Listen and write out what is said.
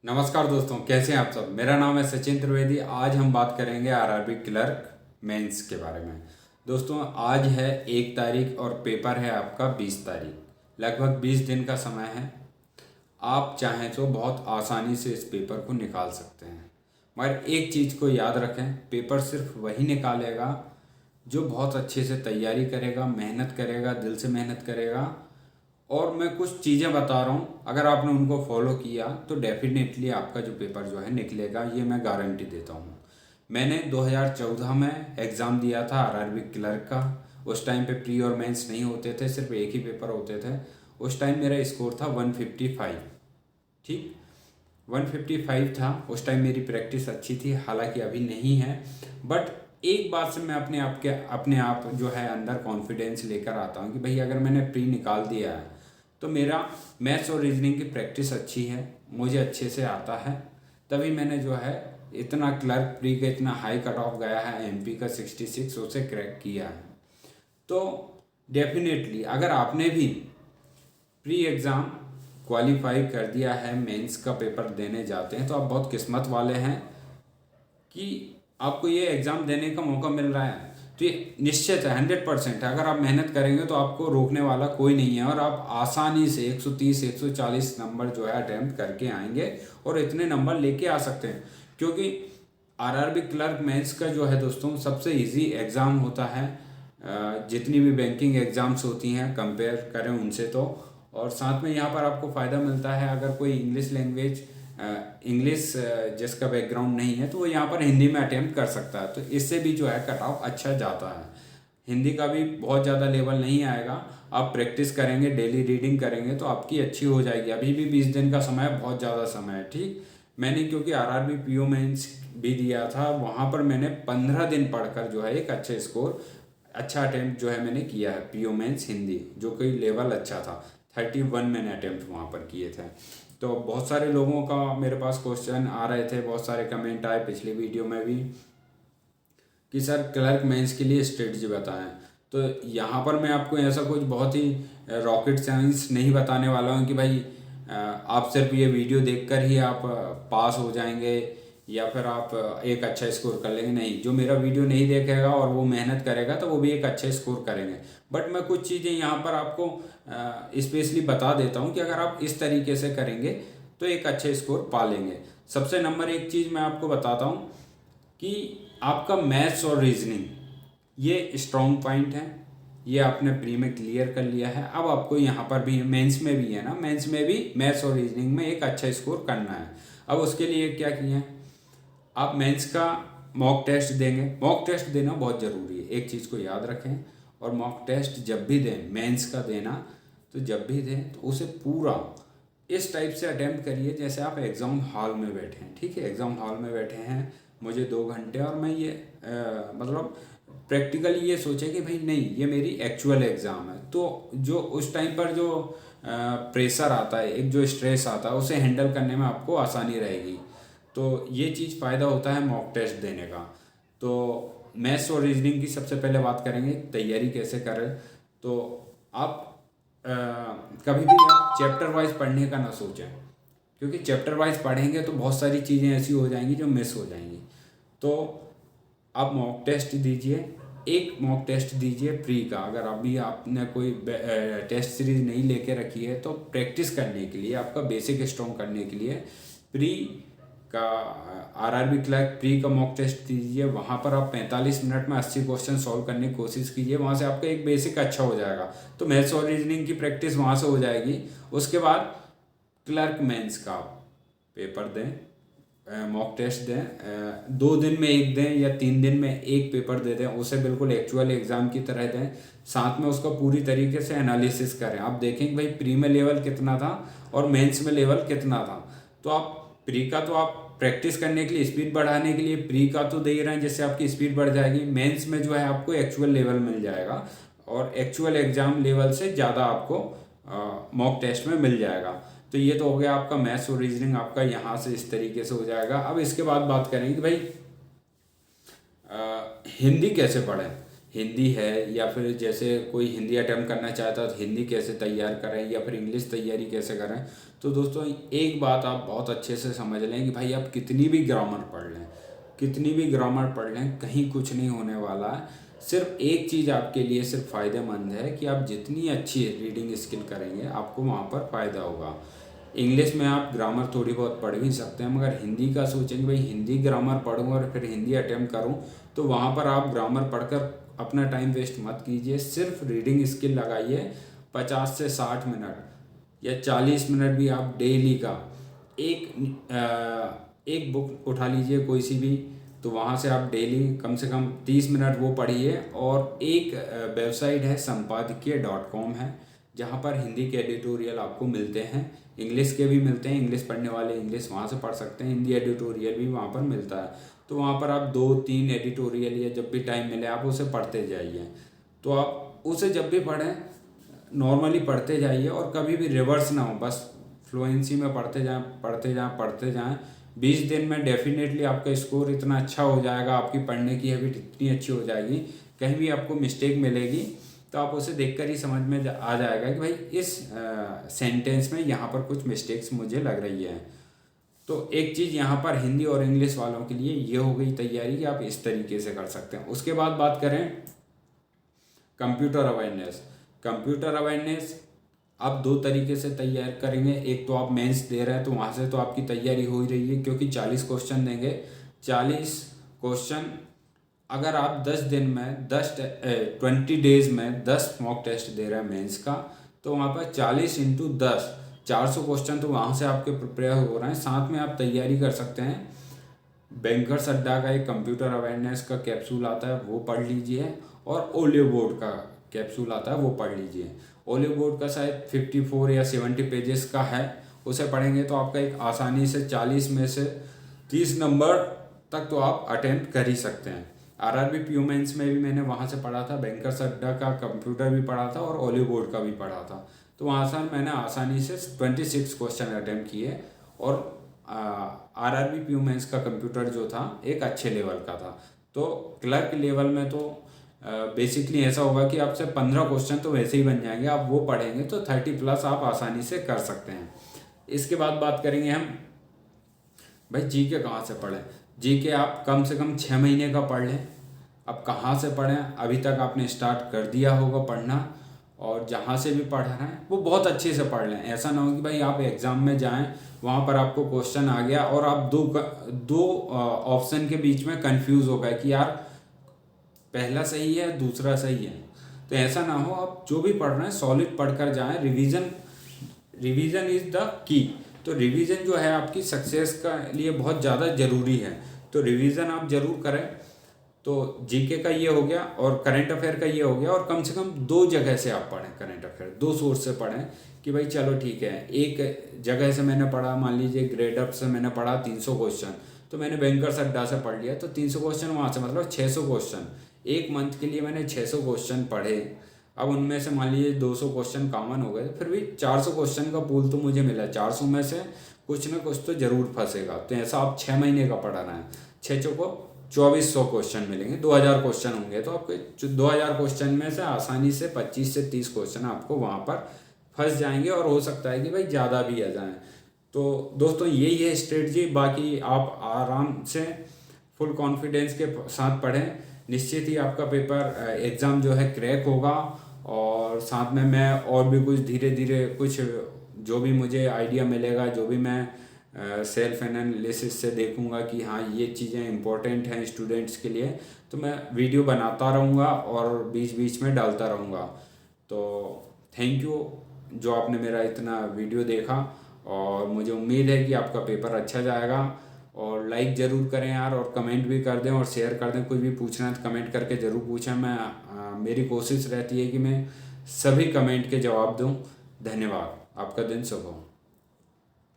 नमस्कार दोस्तों, कैसे हैं आप सब। मेरा नाम है सचिन त्रिवेदी। आज हम बात करेंगे आरआरबी क्लर्क मेंस के बारे में। दोस्तों, आज है 1 तारीख और पेपर है आपका 20 तारीख। लगभग 20 दिन का समय है। आप चाहें तो बहुत आसानी से इस पेपर को निकाल सकते हैं, मगर एक चीज़ को याद रखें, पेपर सिर्फ वही निकालेगा जो बहुत अच्छे से तैयारी करेगा, मेहनत करेगा, दिल से मेहनत करेगा। और मैं कुछ चीज़ें बता रहा हूँ, अगर आपने उनको फॉलो किया तो डेफिनेटली आपका जो पेपर जो है निकलेगा, ये मैं गारंटी देता हूँ। मैंने 2014 में एग्ज़ाम दिया था आरआरबी क्लर्क का। उस टाइम पे प्री और मेंस नहीं होते थे, सिर्फ एक ही पेपर होते थे। उस टाइम मेरा स्कोर था 155। ठीक, 155 था। उस टाइम मेरी प्रैक्टिस अच्छी थी, हालांकि अभी नहीं है। बट एक बात से मैं अपने आप जो है अंदर कॉन्फिडेंस लेकर आता हूँ कि भाई अगर मैंने प्री निकाल दिया है तो मेरा मैथ्स और रीजनिंग की प्रैक्टिस अच्छी है, मुझे अच्छे से आता है। तभी मैंने जो है इतना क्लर्क प्री का इतना हाई कट ऑफ गया है, एमपी का 66, उसे क्रैक किया है। तो डेफिनेटली अगर आपने भी प्री एग्ज़ाम क्वालिफाई कर दिया है, मेंस का पेपर देने जाते हैं, तो आप बहुत किस्मत वाले हैं कि आपको ये एग्ज़ाम देने का मौका मिल रहा है। तो ये निश्चित है, 100% है। अगर आप मेहनत करेंगे तो आपको रोकने वाला कोई नहीं है और आप आसानी से 130 140 नंबर जो है अटैम्प्ट करके आएंगे और इतने नंबर लेके आ सकते हैं। क्योंकि आरआरबी क्लर्क मेंस का जो है दोस्तों सबसे इजी एग्ज़ाम होता है, जितनी भी बैंकिंग एग्ज़ाम्स होती हैं कंपेयर करें उनसे तो। और साथ में यहाँ पर आपको फ़ायदा मिलता है, अगर कोई इंग्लिश लैंग्वेज इंग्लिश जिसका बैकग्राउंड नहीं है तो वो यहाँ पर हिंदी में अटेम्प्ट कर सकता है, तो इससे भी जो है कट ऑफ अच्छा जाता है। हिंदी का भी बहुत ज़्यादा लेवल नहीं आएगा। आप प्रैक्टिस करेंगे, डेली रीडिंग करेंगे तो आपकी अच्छी हो जाएगी। अभी भी 20 दिन का समय है, बहुत ज़्यादा समय है। ठीक, मैंने क्योंकि आरआरबी पीओ मेंस भी दिया था, वहाँ पर मैंने 15 दिन पढ़कर जो है एक अच्छे स्कोर, अच्छा अटेम्प्ट जो है मैंने किया है पीओ मेंस हिंदी, जो कि लेवल अच्छा था। 31 मैंने अटेम्प्ट वहाँ पर किए थे। तो बहुत सारे लोगों का मेरे पास क्वेश्चन आ रहे थे, बहुत सारे कमेंट आए पिछली वीडियो में भी कि सर क्लर्क मेंस के लिए स्ट्रेटजी बताएं। तो यहाँ पर मैं आपको ऐसा कुछ बहुत ही रॉकेट साइंस नहीं बताने वाला हूँ कि भाई आप सिर्फ ये वीडियो देखकर ही आप पास हो जाएंगे या फिर आप एक अच्छा स्कोर कर लेंगे। नहीं, जो मेरा वीडियो नहीं देखेगा और वो मेहनत करेगा तो वो भी एक अच्छा स्कोर करेंगे। बट मैं कुछ चीज़ें यहाँ पर आपको स्पेशली बता देता हूँ कि अगर आप इस तरीके से करेंगे तो एक अच्छे स्कोर पा लेंगे। सबसे नंबर एक चीज़ मैं आपको बताता हूँ कि आपका मैथ्स और रीजनिंग ये स्ट्रॉन्ग पॉइंट है। ये आपने प्री में क्लियर कर लिया है। अब आपको यहाँ पर भी मेंस में भी है ना, मेंस में भी मैथ्स और रीजनिंग में एक अच्छा स्कोर करना है। अब उसके लिए क्या किया है, आप मेंस का मॉक टेस्ट देंगे। मॉक टेस्ट देना बहुत ज़रूरी है, एक चीज़ को याद रखें। और मॉक टेस्ट जब भी दें, मेंस का देना, तो जब भी दें तो उसे पूरा इस टाइप से अटेम्प्ट करिए जैसे आप एग्ज़ाम हॉल में बैठे हैं। ठीक है, एग्ज़ाम हॉल में बैठे हैं, मुझे 2 घंटे और मैं ये मतलब प्रैक्टिकली ये सोचे कि भाई नहीं, ये मेरी एक्चुअल एग्ज़ाम है। तो जो उस टाइम पर जो प्रेशर आता है, एक जो स्ट्रेस आता है, उसे हैंडल करने में आपको आसानी रहेगी। तो ये चीज़ फ़ायदा होता है मॉक टेस्ट देने का। तो मैथ्स और रीजनिंग की सबसे पहले बात करेंगे, तैयारी कैसे करें। तो आप कभी भी आप चैप्टर वाइज पढ़ने का ना सोचें, क्योंकि चैप्टर वाइज पढ़ेंगे तो बहुत सारी चीज़ें ऐसी हो जाएंगी जो मिस हो जाएंगी। तो आप मॉक टेस्ट दीजिए, एक मॉक टेस्ट दीजिए प्री का। अगर अभी आपने कोई टेस्ट सीरीज नहीं लेके रखी है तो प्रैक्टिस करने के लिए, आपका बेसिक स्ट्रॉन्ग करने के लिए प्री का आरआरबी क्लर्क प्री का मॉक टेस्ट दीजिए। वहाँ पर आप 45 मिनट में 80 क्वेश्चन सॉल्व करने की कोशिश कीजिए। वहाँ से आपका एक बेसिक अच्छा हो जाएगा, तो मैथ्स और रीजनिंग की प्रैक्टिस वहाँ से हो जाएगी। उसके बाद क्लर्क मेंस का पेपर दें, मॉक टेस्ट दें। 2 दिन में एक दें या 3 दिन में एक पेपर दे दें, उसे बिल्कुल एक्चुअल एग्ज़ाम की तरह दें। साथ में उसका पूरी तरीके से एनालिसिस करें। आप देखें भाई प्री में लेवल कितना था और मेंस में लेवल कितना था। तो आप प्री का तो आप प्रैक्टिस करने के लिए, स्पीड बढ़ाने के लिए प्री का तो दे ही रहे हैं जिससे आपकी स्पीड बढ़ जाएगी। मेंस में जो है आपको एक्चुअल लेवल मिल जाएगा और एक्चुअल एग्ज़ाम लेवल से ज़्यादा आपको मॉक टेस्ट में मिल जाएगा। तो ये तो हो गया आपका मैथ्स और रीजनिंग, आपका यहाँ से इस तरीके से हो जाएगा। अब इसके बाद बात करेंगे कि भाई हिंदी कैसे पढ़ें। हिंदी है या फिर जैसे कोई हिंदी अटेम्प्ट करना चाहता है तो हिंदी कैसे तैयार करें या फिर इंग्लिश तैयारी कैसे करें। तो दोस्तों एक बात आप बहुत अच्छे से समझ लें कि भाई आप कितनी भी ग्रामर पढ़ लें, कितनी भी ग्रामर पढ़ लें, कहीं कुछ नहीं होने वाला है। सिर्फ एक चीज़ आपके लिए सिर्फ फ़ायदेमंद है कि आप जितनी अच्छी रीडिंग स्किल करेंगे आपको वहाँ पर फ़ायदा होगा। इंग्लिश में आप ग्रामर थोड़ी बहुत पढ़ भी सकते हैं, मगर हिंदी का सोचेंगे भाई हिंदी ग्रामर पढ़ूँ और फिर हिंदी अटेम्प्ट करूँ, तो वहाँ पर आप ग्रामर पढ़कर अपना टाइम वेस्ट मत कीजिए। सिर्फ रीडिंग स्किल लगाइए 50 से 60 मिनट या 40 मिनट भी आप डेली का एक बुक उठा लीजिए कोई सी भी, तो वहाँ से आप डेली कम से कम 30 मिनट वो पढ़िए। और एक वेबसाइट है संपादकीय.com है, जहाँ पर हिंदी के एडिटोरियल आपको मिलते हैं, इंग्लिश के भी मिलते हैं, इंग्लिश पढ़ने वाले इंग्लिश वहाँ से पढ़ सकते हैं, हिंदी एडिटोरियल भी वहाँ पर मिलता है। तो वहाँ पर आप 2-3 एडिटोरियल या जब भी टाइम मिले आप उसे पढ़ते जाइए। तो आप उसे जब भी पढ़ें नॉर्मली पढ़ते जाइए और कभी भी रिवर्स ना हो, बस फ्लुएंसी में पढ़ते जाएं पढ़ते जाएं पढ़ते जाएं। 20 दिन में डेफिनेटली आपका स्कोर इतना अच्छा हो जाएगा, आपकी पढ़ने की हैबिट इतनी अच्छी हो जाएगी, कहीं भी आपको मिस्टेक मिलेगी तो आप उसे देखकर ही समझ में आ जाएगा कि भाई इस सेंटेंस में यहाँ पर कुछ मिस्टेक्स मुझे लग रही है। तो एक चीज़ यहाँ पर हिंदी और इंग्लिश वालों के लिए ये हो गई तैयारी कि आप इस तरीके से कर सकते हैं। उसके बाद बात करें कंप्यूटर अवेयरनेस। कंप्यूटर अवेयरनेस आप 2 तरीके से तैयार करेंगे। एक तो आप मेंस दे रहे हैं तो वहाँ से तो आपकी तैयारी हो ही रही है, क्योंकि 40 क्वेश्चन देंगे। 40 क्वेश्चन अगर आप 10 दिन में 20 डेज में 10 मॉक टेस्ट दे रहे हैं मेंस का, तो वहाँ पर 40 × 10 400 क्वेश्चन तो वहाँ से आपके प्रिपेयर हो रहे हैं। साथ में आप तैयारी कर सकते हैं, बैंकर्स अड्डा का एक कंप्यूटर अवेयरनेस का कैप्सूल आता है वो पढ़ लीजिए, और ओलियो बोर्ड का कैप्सूल आता है वो पढ़ लीजिए। ओलियो बोर्ड का शायद 54 या 70 पेजेस का है, उसे पढ़ेंगे तो आपका एक आसानी से 40 में से 30 नंबर तक तो आप अटेम्प्ट कर ही सकते हैं। आरआरबी पीओ मेंस में भी मैंने वहाँ से पढ़ा था, बैंकर्स अड्डा का कंप्यूटर भी पढ़ा था और ओलियो बोर्ड का भी पढ़ा था। तो वहाँ से मैंने आसानी से 26 क्वेश्चन अटेम्प्ट किए, और आरआरबी पीओ मेंस का कंप्यूटर जो था एक अच्छे लेवल का था। तो क्लर्क लेवल में तो बेसिकली ऐसा होगा कि आपसे 15 क्वेश्चन तो वैसे ही बन जाएंगे, आप वो पढ़ेंगे तो 30+ आप आसानी से कर सकते हैं। इसके बाद बात करेंगे हम भाई जीके कहाँ से पढ़ें। जीके आप कम से कम 6 महीने का पढ़ लें। अब कहाँ से पढ़ें, अभी तक आपने स्टार्ट कर दिया होगा पढ़ना, और जहाँ से भी पढ़ रहे हैं वो बहुत अच्छे से पढ़ लें। ऐसा ना हो कि भाई आप एग्ज़ाम में जाएं, वहाँ पर आपको क्वेश्चन आ गया और आप दो ऑप्शन के बीच में कंफ्यूज हो गए कि यार पहला सही है दूसरा सही है। तो ऐसा ना हो, आप जो भी पढ़ रहे हैं सॉलिड पढ़कर जाएं। Revision is the key. तो रिवीजन जो है आपकी सक्सेस का लिए बहुत ज़्यादा ज़रूरी है, तो रिवीजन आप ज़रूर करें। तो जीके का ये हो गया, और करंट अफेयर का ये हो गया, और कम से कम 2 जगह से आप पढ़ें करंट अफेयर, 2 सोर्स से पढ़ें कि भाई चलो ठीक है, एक जगह से मैंने पढ़ा, मान लीजिए ग्रेडअप से मैंने पढ़ा 300 क्वेश्चन, तो मैंने बैंकर्स अड्डा से पढ़ लिया तो 300 क्वेश्चन वहाँ से, मतलब 600 क्वेश्चन। एक मंथ के लिए मैंने 600 क्वेश्चन पढ़े। अब उनमें से मान लीजिए 200 क्वेश्चन कॉमन हो गए, फिर भी 400 क्वेश्चन का पूल तो मुझे मिला। 400 में से कुछ ना कुछ तो ज़रूर फंसेगा। तो ऐसा आप 6 महीने का पढ़ाना है, 6 को 2400 क्वेश्चन मिलेंगे, 2000 क्वेश्चन होंगे। तो आपके 2000 क्वेश्चन में से आसानी से 25 से 30 क्वेश्चन आपको वहाँ पर फंस जाएंगे, और हो सकता है कि भाई ज़्यादा भी आ जाएँ। तो दोस्तों यही है स्ट्रेटजी। बाकी आप आराम से फुल कॉन्फिडेंस के साथ पढ़ें, निश्चित ही आपका पेपर एग्ज़ाम जो है क्रैक होगा। और साथ में मैं और भी कुछ धीरे धीरे कुछ जो भी मुझे आइडिया मिलेगा, जो भी मैं सेल्फ एनालिसिस से देखूंगा कि हाँ ये चीज़ें इंपॉर्टेंट हैं स्टूडेंट्स के लिए, तो मैं वीडियो बनाता रहूँगा और बीच बीच में डालता रहूँगा। तो थैंक यू जो आपने मेरा इतना वीडियो देखा, और मुझे उम्मीद है कि आपका पेपर अच्छा जाएगा। और लाइक ज़रूर करें यार, और कमेंट भी कर दें और शेयर कर दें। कुछ भी पूछना है तो कमेंट करके ज़रूर पूछें। मेरी कोशिश रहती है कि मैं सभी कमेंट के जवाब दूं। धन्यवाद। आपका दिन शुभ हो।